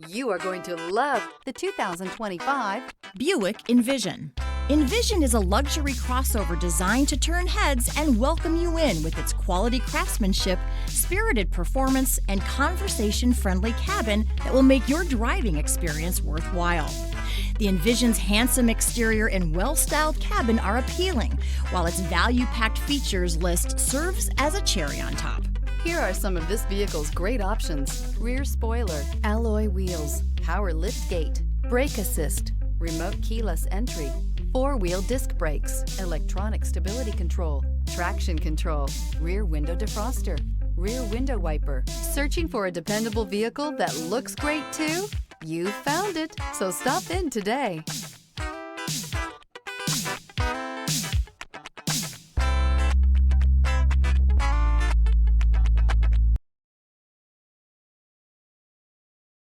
You are going to love the 2025 Buick Envision. Envision is a luxury crossover designed to turn heads and welcome you in with its quality craftsmanship, spirited performance, and conversation-friendly cabin that will make your driving experience worthwhile. The Envision's handsome exterior and well-styled cabin are appealing, while its value-packed features list serves as a cherry on top. Here are some of this vehicle's great options: rear spoiler, alloy wheels, power liftgate, brake assist, remote keyless entry, four-wheel disc brakes, electronic stability control, traction control, rear window defroster, rear window wiper. Searching for a dependable vehicle that looks great too? You found it, so stop in today.